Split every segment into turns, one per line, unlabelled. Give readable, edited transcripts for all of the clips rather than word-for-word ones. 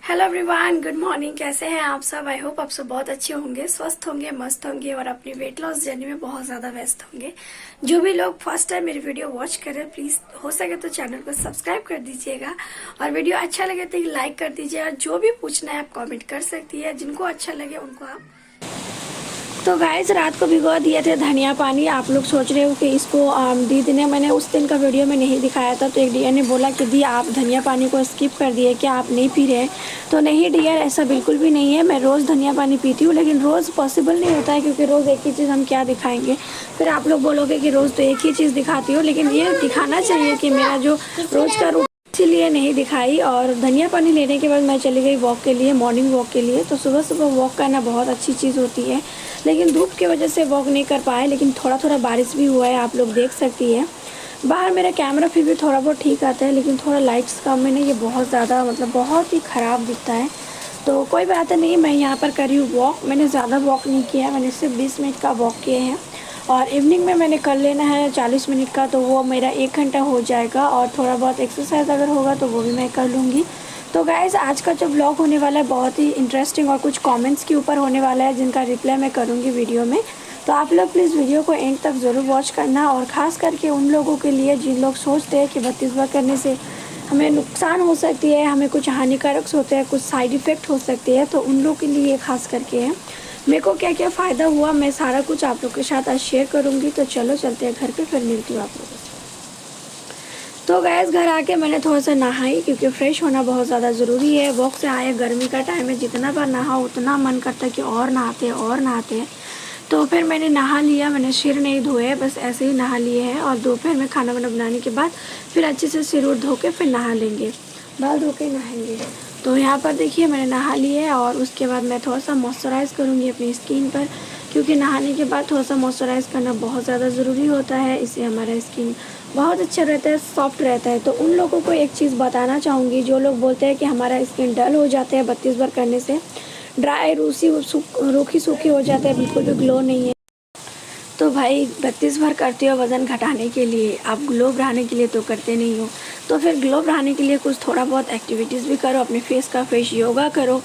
Hello everyone, good morning. कैसे हैं आप सब? आई होप आप सब बहुत अच्छे होंगे, स्वस्थ होंगे, मस्त होंगे और अपनी वेट लॉस जर्नी में बहुत ज्यादा व्यस्त होंगे। जो भी लोग फर्स्ट टाइम मेरी वीडियो वॉच कर रहे हैं, प्लीज हो सके तो चैनल को सब्सक्राइब कर दीजिएगा और वीडियो अच्छा लगे तो लाइक कर दीजिए। और जो भी पूछना है आप कॉमेंट कर सकती है, जिनको अच्छा लगे उनको आप। तो गाइस, रात को भिगो दिए थे धनिया पानी। आप लोग सोच रहे हो कि इसको दीदी ने, मैंने उस दिन का वीडियो में नहीं दिखाया था, तो एक डियर ने बोला कि दी आप धनिया पानी को स्किप कर दिए, क्या आप नहीं पी रहे? तो नहीं डियर, ऐसा बिल्कुल भी नहीं है। मैं रोज़ धनिया पानी पीती हूँ, लेकिन रोज़ पॉसिबल नहीं होता है, क्योंकि रोज़ एक ही चीज़ हम क्या दिखाएंगे। फिर आप लोग बोलोगे कि रोज़ तो एक ही चीज़ दिखाती हो, लेकिन ये दिखाना चाहिए कि मेरा जो रोज़ का इसीलिए नहीं दिखाई। और धनिया पानी लेने के बाद मैं चली गई वॉक के लिए, मॉर्निंग वॉक के लिए। तो सुबह सुबह वॉक करना बहुत अच्छी चीज़ होती है, लेकिन धूप की वजह से वॉक नहीं कर पाए। लेकिन थोड़ा थोड़ा बारिश भी हुआ है, आप लोग देख सकती है। बाहर मेरा कैमरा फिर भी थोड़ा बहुत ठीक आता है, लेकिन थोड़ा लाइट्स कम में नहीं, ये बहुत ज़्यादा मतलब बहुत ही ख़राब दिखता है। तो कोई बात नहीं, मैं यहाँ पर कर रही हूँ वॉक। मैंने ज़्यादा वॉक नहीं किया है, मैंने सिर्फ 20 मिनट का वॉक किए हैं। और इवनिंग में मैंने कर लेना है 40 मिनट का, तो वो मेरा 1 घंटा हो जाएगा। और थोड़ा बहुत एक्सरसाइज अगर होगा तो वो भी मैं कर लूँगी। तो गाइज़, आज का जो ब्लॉग होने वाला है बहुत ही इंटरेस्टिंग और कुछ कमेंट्स के ऊपर होने वाला है, जिनका रिप्लाई मैं करूँगी वीडियो में। तो आप लोग प्लीज़ वीडियो को एंड तक ज़रूर वॉच करना। और ख़ास करके उन लोगों के लिए जिन लोग सोचते हैं कि 32 बार करने से हमें नुकसान हो सकती है, हमें कुछ हानिकारक होते हैं, कुछ साइड इफ़ेक्ट हो सकते हैं, तो उन लोग के लिए खास करके है। मेरे को क्या क्या फ़ायदा हुआ, मैं सारा कुछ आप लोग के साथ आज शेयर करूँगी। तो चलो चलते हैं घर पे, फिर मिलती हूँ आप लोगों से। तो गैस, घर आके मैंने थोड़ा सा नहाई, क्योंकि फ्रेश होना बहुत ज़्यादा ज़रूरी है। वॉक से आए, गर्मी का टाइम है, जितना बार नहाओ उतना मन करता है कि और नहाते हैं। तो फिर मैंने नहा लिया। मैंने सिर नहीं धोए, बस ऐसे ही नहा लिए हैं। और दोपहर में खाना वाना बनाने के बाद फिर अच्छे से सिर उर धो के फिर नहा लेंगे, बाल धो के नहाएंगे। तो यहाँ पर देखिए, मैंने नहा लिए और उसके बाद मैं थोड़ा सा मॉइस्चराइज़ करूँगी अपनी स्किन पर, क्योंकि नहाने के बाद थोड़ा सा मॉइस्चराइज़ करना बहुत ज़्यादा ज़रूरी होता है। इससे हमारा स्किन बहुत अच्छा रहता है, सॉफ्ट रहता है। तो उन लोगों को एक चीज़ बताना चाहूँगी, जो लोग बोलते हैं कि हमारा स्किन डल हो जाता है 32 बार करने से, ड्राई रूखी सूखी हो जाता है, बिल्कुल भी ग्लो नहीं है। तो भाई 32 बार करते हो वज़न घटाने के लिए, आप ग्लो बढ़ाने के लिए तो करते नहीं हो। तो फिर ग्लो बढ़ाने के लिए कुछ थोड़ा बहुत एक्टिविटीज़ भी करो। अपने फेस का फेस योगा करो,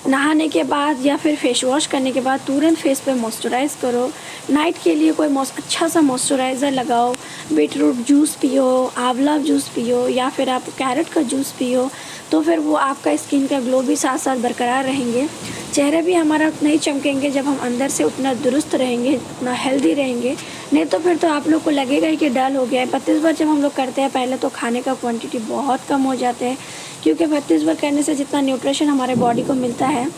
नहाने के बाद या फिर फेस वॉश करने के बाद तुरंत फेस पे मॉइस्चराइज़ करो। नाइट के लिए कोई अच्छा सा मॉइस्चराइज़र लगाओ। बीटरूट जूस पियो, आंवला जूस पियो, या फिर आप कैरेट का जूस पियो। तो फिर वो आपका स्किन का ग्लो भी साथ साथ बरकरार रहेंगे। चेहरे भी हमारा उतना ही चमकेंगे जब हम अंदर से उतना दुरुस्त रहेंगे, उतना हेल्दी रहेंगे। नहीं तो फिर तो आप लोग को लगेगा ही कि डल हो गया है। 32 बार जब हम लोग करते हैं, पहले तो खाने का क्वांटिटी बहुत कम हो जाते हैं, क्योंकि 32 बार करने से जितना न्यूट्रिशन हमारे बॉडी को मिलता है,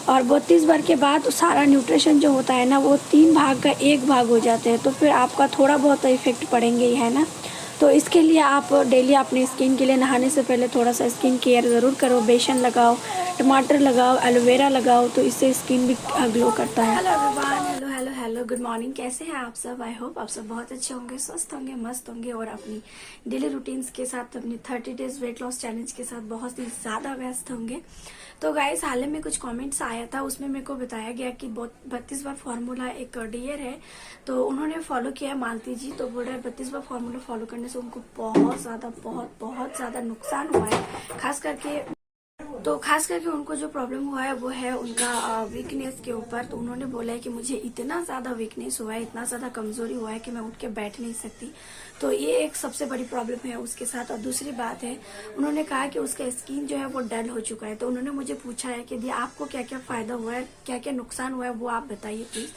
और 32 बार के बाद सारा न्यूट्रिशन जो होता है ना, वो 3 भाग का 1 भाग हो जाते हैं। तो फिर आपका थोड़ा बहुत इफेक्ट पड़ेंगे ही, है ना। तो इसके लिए आप डेली अपनी स्किन के लिए नहाने से पहले थोड़ा सा स्किन केयर ज़रूर करो। बेसन लगाओ, टमाटर लगाओ, एलोवेरा लगाओ, तो इससे स्किन भी ग्लो करता है। Hello everyone, hello hello hello, good morning. कैसे हैं आप सब? आई होप आप सब बहुत अच्छे होंगे, स्वस्थ होंगे, मस्त होंगे और अपनी डेली रूटीन्स के साथ, अपनी 30 डेज वेट लॉस चैलेंज के साथ बहुत ही ज़्यादा व्यस्त होंगे। तो गाइस, हाल ही में कुछ कमेंट्स आया था, उसमें मेरे को बताया गया कि 32 बार फार्मूला एक डियर है, तो उन्होंने फॉलो किया है, मालती जी। तो बोल रहे 32 बार फार्मूला फॉलो करने से उनको बहुत ज़्यादा नुकसान हुआ है। खास करके उनको जो प्रॉब्लम हुआ है वो है उनका वीकनेस के ऊपर। तो उन्होंने बोला है कि मुझे इतना ज़्यादा वीकनेस हुआ है, इतना ज़्यादा कमजोरी हुआ है कि मैं उठ के बैठ नहीं सकती। तो ये एक सबसे बड़ी प्रॉब्लम है उसके साथ। और दूसरी बात है, उन्होंने कहा कि उसका स्किन जो है वो डल हो चुका है। तो उन्होंने मुझे पूछा है कि दी आपको क्या क्या फायदा हुआ है, क्या क्या नुकसान हुआ है, वो आप बताइए प्लीज।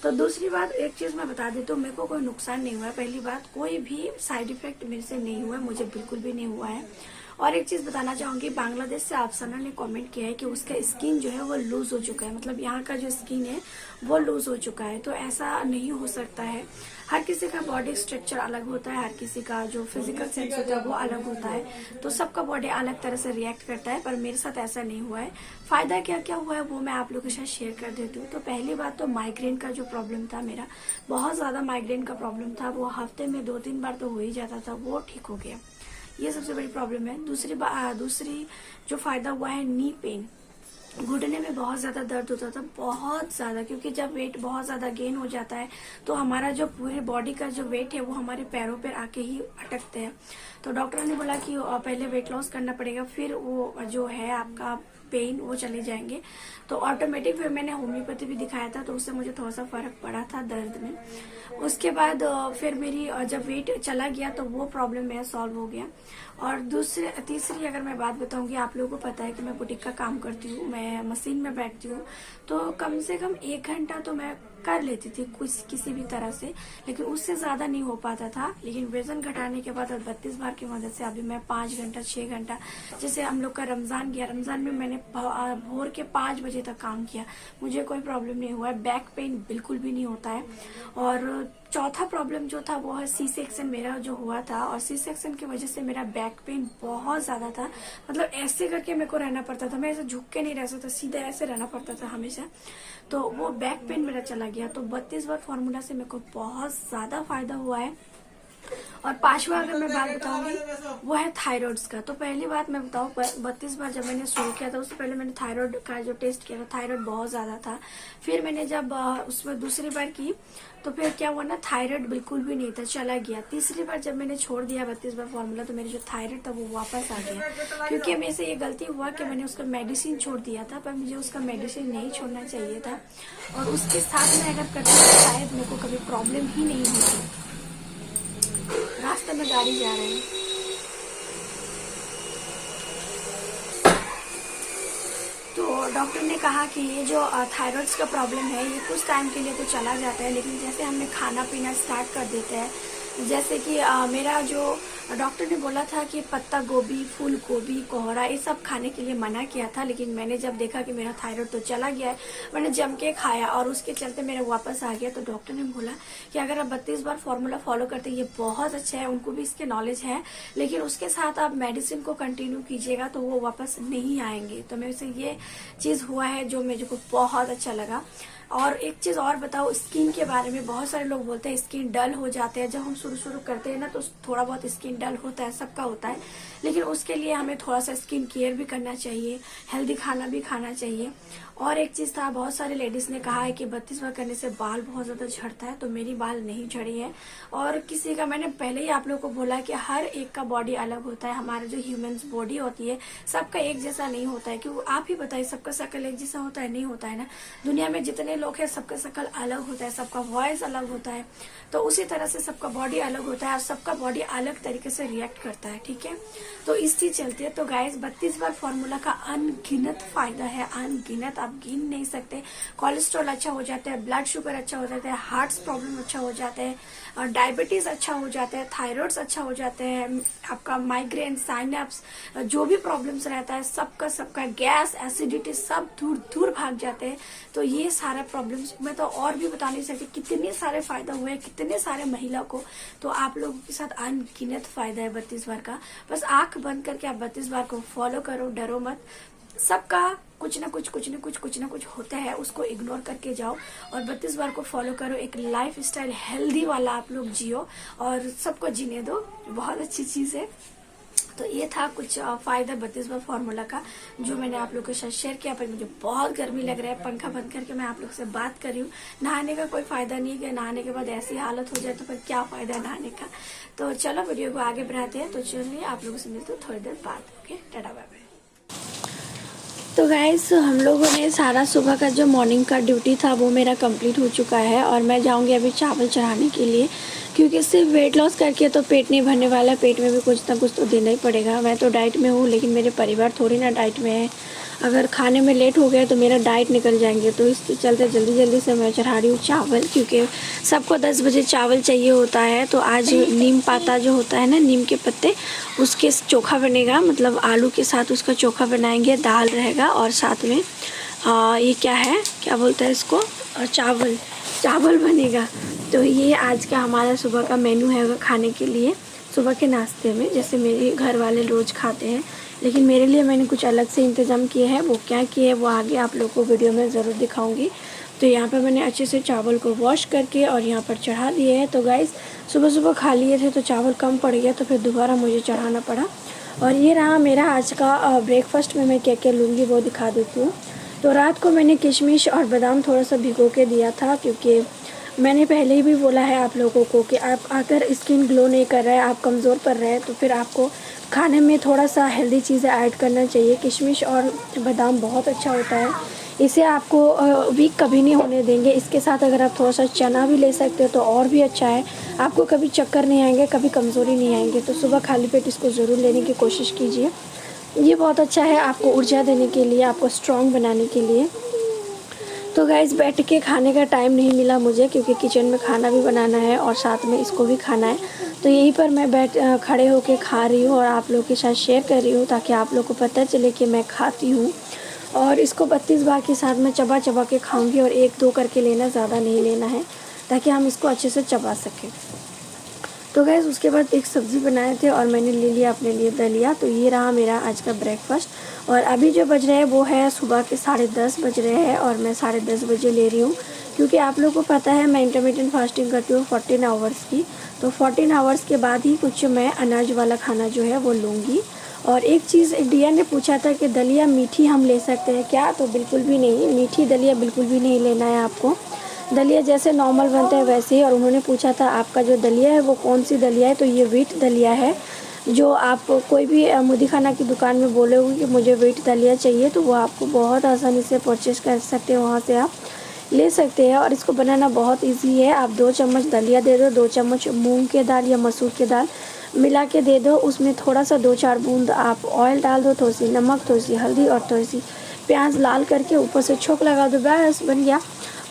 तो दूसरी बात, एक चीज मैं बता देती हूँ, मेरे को कोई नुकसान नहीं हुआ है। पहली बात, कोई भी साइड इफेक्ट मेरे से नहीं हुआ है, मुझे बिल्कुल भी नहीं हुआ है। और एक चीज बताना चाहूंगी, बांग्लादेश से अफसाना ने कमेंट किया है कि उसका स्किन जो है वो लूज हो चुका है, मतलब यहाँ का जो स्किन है वो लूज हो चुका है। तो ऐसा नहीं हो सकता है। हर किसी का बॉडी स्ट्रक्चर अलग होता है, हर किसी का जो फिजिकल सेंस होता है वो अलग होता है। तो सबका बॉडी अलग तरह से रिएक्ट करता है, पर मेरे साथ ऐसा नहीं हुआ है। फायदा क्या क्या हुआ है वो मैं आप लोगों के साथ शेयर कर देती हूँ। तो पहली बात तो माइग्रेन का जो प्रॉब्लम था, मेरा बहुत ज्यादा माइग्रेन का प्रॉब्लम था, वो हफ्ते में 2-3 बार तो हो ही जाता था, वो ठीक हो गया। ये सबसे बड़ी प्रॉब्लम है। दूसरी जो फायदा हुआ है, नी पेन। घुटने में बहुत ज्यादा दर्द होता था, बहुत ज्यादा, क्योंकि जब वेट बहुत ज्यादा गेन हो जाता है तो हमारा जो पूरे बॉडी का जो वेट है वो हमारे पैरों पर आके ही अटकते हैं। तो डॉक्टर ने बोला कि पहले वेट लॉस करना पड़ेगा, फिर वो जो है आपका पेन वो चले जाएंगे। तो ऑटोमेटिक फिर मैंने होम्योपैथी भी दिखाया था, तो उससे मुझे थोड़ा सा फर्क पड़ा था दर्द में। उसके बाद फिर मेरी जब वेट चला गया तो वो प्रॉब्लम मेरा सॉल्व हो गया। और तीसरी अगर मैं बात बताऊंगी, आप लोगों को पता है कि मैं बुटीक का काम करती हूँ, मैं मशीन में बैठती हूँ, तो कम से कम 1 घंटा तो मैं कर लेती थी कुछ किसी भी तरह से, लेकिन उससे ज्यादा नहीं हो पाता था। लेकिन वजन घटाने के बाद और 32 बार की मदद से अभी मैं 5 घंटा 6 घंटा, जैसे हम लोग का रमजान गया, रमजान में मैंने भोर के 5 बजे तक काम किया, मुझे कोई प्रॉब्लम नहीं हुआ है, बैक पेन बिल्कुल भी नहीं होता है। और चौथा प्रॉब्लम जो था वो है सी सेक्शन मेरा जो हुआ था, और सी सेक्शन की वजह से मेरा बैक पेन बहुत ज्यादा था। मतलब ऐसे करके मेरे को रहना पड़ता था, मैं ऐसे झुक के नहीं रह सकता, सीधा ऐसे रहना पड़ता था हमेशा। तो वो बैक पेन मेरा चला गया। तो 32 बार फॉर्मूला से मेरे को बहुत ज्यादा फायदा हुआ है। और 5वां अगर मैं बात बताऊंगी वो है थायराइड्स का। तो पहली बात मैं बताऊं, 32 बार जब मैंने शुरू किया था उससे पहले मैंने थायराइड का जो टेस्ट किया था, थायराइड बहुत ज्यादा था। फिर मैंने जब उसमें दूसरी बार की तो फिर क्या हुआ ना, थायराइड बिल्कुल भी नहीं था, चला गया। तीसरी बार जब मैंने छोड़ दिया 32 बार फॉर्मूला, तो मेरी जो थायराइड था वो वापस आ गया। क्योंकि मेरे से ये गलती हुआ कि मैंने उसका मेडिसिन छोड़ दिया था, पर मुझे उसका मेडिसिन नहीं छोड़ना चाहिए था। और उसके साथ में अगर करती तो शायद मेरे को कभी प्रॉब्लम ही नहीं होती। रास्ते में गाड़ी जा रही है। तो डॉक्टर ने कहा कि ये जो थायराइड्स का प्रॉब्लम है ये कुछ टाइम के लिए तो चला जाता है, लेकिन जैसे हमने खाना पीना स्टार्ट कर देते हैं, जैसे कि मेरा जो डॉक्टर ने बोला था कि पत्ता गोभी, फूल गोभी, कोहरा ये सब खाने के लिए मना किया था, लेकिन मैंने जब देखा कि मेरा थायराइड तो चला गया है, मैंने जम के खाया और उसके चलते मेरा वापस आ गया। तो डॉक्टर ने बोला कि अगर आप 32 बार फॉर्मूला फॉलो करते ये बहुत अच्छा है, उनको भी इसके नॉलेज है, लेकिन उसके साथ आप मेडिसिन को कंटिन्यू कीजिएगा तो वो वापस नहीं आएंगे। तो मेरे से ये चीज हुआ है जो मेरे को बहुत अच्छा लगा। और एक चीज और बताओ स्किन के बारे में, बहुत सारे लोग बोलते हैं स्किन डल हो जाते हैं। जब हम शुरू करते हैं ना तो थोड़ा बहुत स्किन डल होता है, सबका होता है, लेकिन उसके लिए हमें थोड़ा सा स्किन केयर भी करना चाहिए, हेल्दी खाना भी खाना चाहिए। और एक चीज था, बहुत सारे लेडीज ने कहा है कि 32 बार करने से बाल बहुत ज्यादा झड़ता है, तो मेरी बाल नहीं झड़े हैं। और किसी का, मैंने पहले ही आप लोगों को बोला कि हर एक का बॉडी अलग होता है, हमारा जो ह्यूमन बॉडी होती है सबका एक जैसा नहीं होता है। क्योंकि आप ही बताइए सबका शक्ल एक जैसा होता है? नहीं होता है ना। दुनिया में जितने लोग हैं सबका शक्ल अलग होता है, सबका वॉइस अलग होता है, तो उसी तरह से सबका बॉडी अलग होता है और सबका बॉडी अलग तरीके से रिएक्ट करता है, ठीक है। तो इस चीज चलती है। तो गाइस 32 बार फॉर्मूला का अनगिनत फायदा है, अनगिनत, आप गिन नहीं सकते। कोलेस्ट्रॉल अच्छा हो जाता है, ब्लड शुगर अच्छा हो जाता है, हार्ट प्रॉब्लम अच्छा हो जाता है, और डायबिटीज अच्छा हो जाता है, थायराइड्स अच्छा हो जाते हैं, आपका माइग्रेन, साइनप्स, जो भी प्रॉब्लम्स रहता है सबका गैस, एसिडिटी सब दूर दूर भाग जाते हैं। तो ये सारा प्रॉब्लम्स मैं तो और भी बता नहीं सकती, कितने सारे फायदा हुए हैं कितने सारे महिला को। तो आप लोगों के साथ अनगिनत फायदा है 32 बार का। बस आंख बंद करके आप 32 बार को फॉलो करो, डरो मत। सबका कुछ ना कुछ होता है, उसको इग्नोर करके जाओ और 32 बार को फॉलो करो। एक लाइफ स्टाइल हेल्दी वाला आप लोग जियो और सबको जीने दो, बहुत अच्छी चीज है। तो ये था कुछ फायदा 32 बार फॉर्मूला का जो मैंने आप लोगों के साथ शेयर किया। पर मुझे बहुत गर्मी लग रहा है, पंखा बंद करके मैं आप लोग से बात कर रही हूँ। नहाने का कोई फायदा नहीं है, नहाने के बाद ऐसी हालत हो जाए तो फिर क्या फायदा है नहाने का। तो चलो वीडियो को आगे बढ़ाते हैं। तो चलिए आप लोगों से मिलते हैं थोड़ी देर बाद। Okay, tata bye bye. तो गाइस हम लोगों ने सारा सुबह का जो मॉर्निंग का ड्यूटी था वो मेरा कंप्लीट हो चुका है और मैं जाऊंगी अभी चावल चढ़ाने के लिए, क्योंकि सिर्फ वेट लॉस करके तो पेट नहीं भरने वाला, पेट में भी कुछ ना कुछ तो देना ही पड़ेगा। मैं तो डाइट में हूँ, लेकिन मेरे परिवार थोड़ी ना डाइट में है। अगर खाने में लेट हो गया तो मेरा डाइट निकल जाएंगे। तो इसके चलते जल्दी से मैं चढ़ा रही हूँ चावल, क्योंकि सबको 10 बजे चावल चाहिए होता है। तो आज नीम पाता जो होता है ना, नीम के पत्ते, उसके चोखा बनेगा, मतलब आलू के साथ उसका चोखा बनाएंगे, दाल रहेगा और साथ में ये क्या है, क्या बोलते हैं इसको, चावल बनेगा। तो ये आज का हमारा सुबह का मेन्यू है खाने के लिए, सुबह के नाश्ते में, जैसे मेरे घर वाले रोज़ खाते हैं। लेकिन मेरे लिए मैंने कुछ अलग से इंतज़ाम किए हैं। वो क्या किए वो आगे आप लोग को वीडियो में ज़रूर दिखाऊंगी। तो यहाँ पर मैंने अच्छे से चावल को वॉश करके और यहाँ पर चढ़ा दिए हैं। तो गाइस सुबह खा लिए थे तो चावल कम पड़ गया, तो फिर दोबारा मुझे चढ़ाना पड़ा। और ये रहा मेरा आज का ब्रेकफास्ट में मैं क्या क्या लूँगी वो दिखा देती हूँ। तो रात को मैंने किशमिश और बादाम थोड़ा सा भिगो के दिया था, क्योंकि मैंने पहले ही भी बोला है आप लोगों को कि आप अगर स्किन ग्लो नहीं कर रहा है, आप कमज़ोर पड़ रहे हैं, तो फिर आपको खाने में थोड़ा सा हेल्दी चीज़ें ऐड करना चाहिए। किशमिश और बादाम बहुत अच्छा होता है, इसे आपको वीक कभी नहीं होने देंगे। इसके साथ अगर आप थोड़ा सा चना भी ले सकते हो तो और भी अच्छा है, आपको कभी चक्कर नहीं आएंगे, कभी कमज़ोरी नहीं आएंगे। तो सुबह खाली पेट इसको ज़रूर लेने की कोशिश कीजिए, ये बहुत अच्छा है आपको ऊर्जा देने के लिए, आपको स्ट्रॉन्ग बनाने के लिए। तो गाइस बैठ के खाने का टाइम नहीं मिला मुझे, क्योंकि किचन में खाना भी बनाना है और साथ में इसको भी खाना है। तो यहीं पर मैं खड़े होके खा रही हूँ और आप लोगों के साथ शेयर कर रही हूँ, ताकि आप लोग को पता चले कि मैं खाती हूँ। और इसको 32 बार के साथ मैं चबा चबा के खाऊंगी, और 1-2 करके लेना, ज़्यादा नहीं लेना है, ताकि हम इसको अच्छे से चबा सकें। तो गैस उसके बाद एक सब्ज़ी बनाए थे और मैंने ले लिया अपने लिए दलिया। तो ये रहा मेरा आज का ब्रेकफास्ट। और अभी जो बज रहे हैं वो है सुबह के 10:30 बज रहे हैं, और मैं 10:30 बजे ले रही हूँ, क्योंकि आप लोगों को पता है मैं इंटरमिटेंट फास्टिंग करती हूँ 14 आवर्स की। तो 14 आवर्स के बाद ही कुछ मैं अनाज वाला खाना जो है वो लूँगी। और एक चीज़ डिया ने पूछा था कि दलिया मीठी हम ले सकते हैं क्या, तो बिल्कुल भी नहीं, मीठी दलिया बिल्कुल भी नहीं लेना है आपको। दलिया जैसे नॉर्मल बनते हैं वैसे ही। और उन्होंने पूछा था आपका जो दलिया है वो कौन सी दलिया है, तो ये व्हीट दलिया है। जो आप कोई भी मुदी खाना की दुकान में बोलोगे कि मुझे व्हीट दलिया चाहिए, तो वो आपको बहुत आसानी से परचेज़ कर सकते हैं, वहाँ से आप ले सकते हैं। और इसको बनाना बहुत इजी है। आप 2 चम्मच दलिया दे दो, 2 चम्मच मूंग के दाल या मसूर के दाल मिला के दे दो, उसमें थोड़ा सा 2-4 बूंद आप ऑयल डाल दो, थोड़ी सी नमक, थोड़ी सी हल्दी और थोड़ी सी प्याज लाल करके ऊपर से छोंक लगा दो, बस बन गया।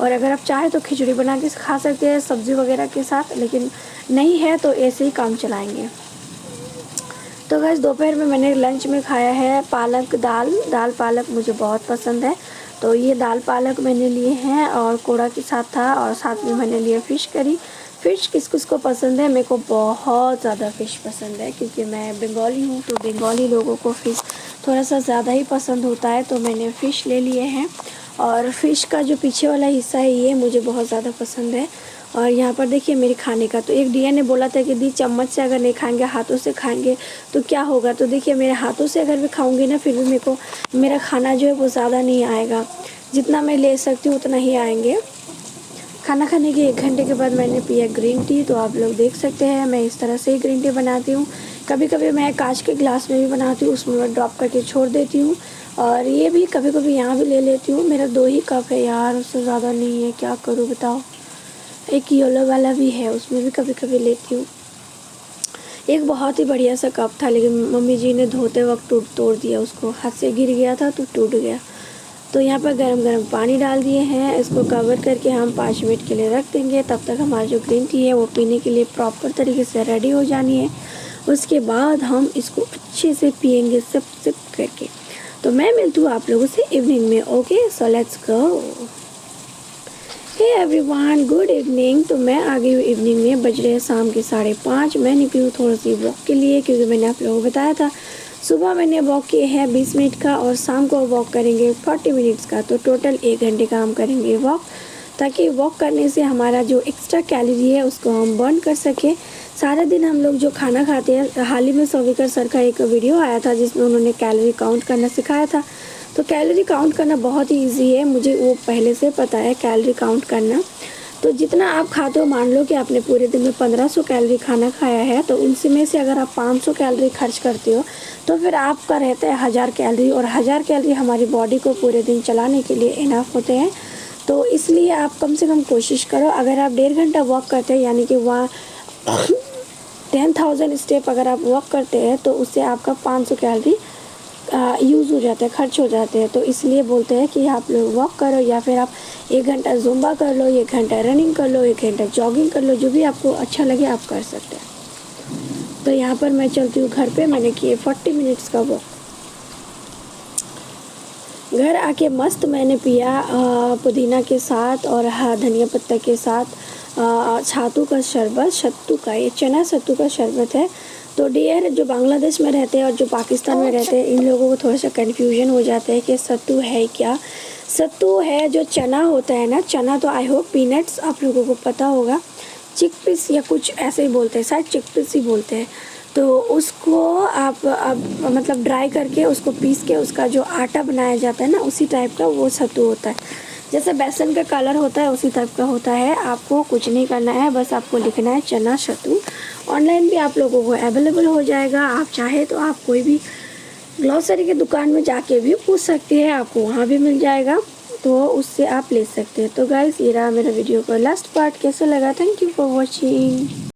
और अगर आप चाहें तो खिचड़ी बना के खा सकते हैं सब्ज़ी वगैरह के साथ, लेकिन नहीं है तो ऐसे ही काम चलाएंगे। तो गाइस दोपहर में मैंने लंच में खाया है पालक दाल पालक मुझे बहुत पसंद है। तो ये दाल पालक मैंने लिए हैं और कोड़ा के साथ था, और साथ में मैंने लिए फ़िश करी। फ़िश किस किस को पसंद है, मेरे को बहुत ज़्यादा फ़िश पसंद है, क्योंकि मैं बंगाली हूँ, तो बंगाली लोगों को फ़िश थोड़ा सा ज़्यादा ही पसंद होता है। तो मैंने फ़िश ले लिए हैं, और फ़िश का जो पीछे वाला हिस्सा है ये मुझे बहुत ज़्यादा पसंद है। और यहाँ पर देखिए मेरे खाने का, तो एक डिया ने बोला था कि दी चम्मच से अगर नहीं खाएंगे हाथों से खाएंगे तो क्या होगा। तो देखिए मेरे हाथों से अगर मैं खाऊंगी ना, फिर भी मेरे को मेरा खाना जो है वो ज़्यादा नहीं आएगा, जितना मैं ले सकती हूँ उतना ही आएंगे। खाना खाने के 1 घंटे के बाद मैंने पिया ग्रीन टी। तो आप लोग देख सकते हैं मैं इस तरह से ही ग्रीन टी बनाती हूँ। कभी कभी मैं कांच के गिलास में भी बनाती हूँ, उसमें मैं ड्रॉप करके छोड़ देती हूँ। और ये भी कभी कभी यहाँ भी ले लेती हूँ। मेरा 2 ही कप है यार, उससे ज़्यादा नहीं है, क्या करूँ बताओ। एक येलो वाला भी है, उसमें भी कभी कभी लेती हूँ। एक बहुत ही बढ़िया सा कप था, लेकिन मम्मी जी ने धोते वक्त तोड़ दिया उसको, हाथ से गिर गया था तो टूट गया। तो यहाँ पर गरम गरम पानी डाल दिए हैं, इसको कवर करके हम 5 मिनट के लिए रख देंगे। तब तक हमारी जो ग्रीन टी है वो पीने के लिए प्रॉपर तरीके से रेडी हो जानी है। उसके बाद हम इसको अच्छे से पियेंगे सिप करके। तो मैं मिलती हूँ आप लोगों से इवनिंग में। Okay, so let's go. Hey everyone, good evening. तो मैं आ गई हूँ इवनिंग में, बज रहे हैं शाम के 5:30। मैं निकली हूँ थोड़ी सी वॉक के लिए, क्योंकि मैंने आप लोगों को बताया था सुबह मैंने वॉक किए हैं 20 मिनट का, और शाम को वॉक करेंगे 40 मिनट्स का। तो टोटल 1 घंटे का हम करेंगे वॉक, ताकि वॉक करने से हमारा जो एक्स्ट्रा कैलोरी है उसको हम बर्न कर सकें। सारा दिन हम लोग जो खाना खाते हैं, हाल ही में सोविकर सर का एक वीडियो आया था जिसमें उन्होंने कैलोरी काउंट करना सिखाया था। तो कैलोरी काउंट करना बहुत ही ईजी है, मुझे वो पहले से पता है कैलोरी काउंट करना। तो जितना आप खाते हो, मान लो कि आपने पूरे दिन में 1500 कैलोरी खाना खाया है, तो उनमें से अगर आप 500 कैलोरी खर्च करते हो तो फिर आपका रहता है 1000 कैलोरी। और 1000 कैलोरी हमारी बॉडी को पूरे दिन चलाने के लिए इनफ होते हैं। तो इसलिए आप कम से कम कोशिश करो, अगर आप 1.5 घंटा वॉक करते हैं, यानी कि वहाँ 10,000 स्टेप अगर आप वॉक करते हैं, तो उससे आपका 500 कैलोरी यूज़ हो जाता है, खर्च हो जाते हैं। तो इसलिए बोलते हैं कि आप लोग वॉक करो, या फिर आप 1 घंटा ज़ुम्बा कर लो, 1 घंटा रनिंग कर लो, 1 घंटा जॉगिंग कर लो, जो भी आपको अच्छा लगे आप कर सकते हैं। तो यहाँ पर मैं चलती हूँ घर पे, मैंने किए 40 मिनट्स का वॉक। घर आके मस्त मैंने पिया पुदीना के साथ और धनिया पत्ता के साथ छातू का शरबत, सत्तू का, ये चना सत्तू का शरबत है। तो डियर जो बांग्लादेश में रहते हैं और जो पाकिस्तान में रहते हैं, इन लोगों को थोड़ा सा कन्फ्यूजन हो जाता है कि सत्तू है क्या। सत्तू है जो चना होता है ना, चना तो आई होप पीनट्स आप लोगों को पता होगा, चिकपीस या कुछ ऐसे ही बोलते हैं, शायद चिकपीस ही बोलते हैं। तो उसको आप मतलब ड्राई करके उसको पीस के उसका जो आटा बनाया जाता है ना, उसी टाइप का वो सत्तू होता है, जैसे बेसन का कलर होता है उसी टाइप का होता है। आपको कुछ नहीं करना है, बस आपको लिखना है चना सत्तू। ऑनलाइन भी आप लोगों को अवेलेबल हो जाएगा। आप चाहे तो आप कोई भी ग्लॉसरी की दुकान में जाके भी पूछ सकते हैं, आपको वहाँ भी मिल जाएगा, तो उससे आप ले सकते हैं। तो गाइस, ये रहा मेरा वीडियो का लास्ट पार्ट। कैसा लगा? Thank you for watching.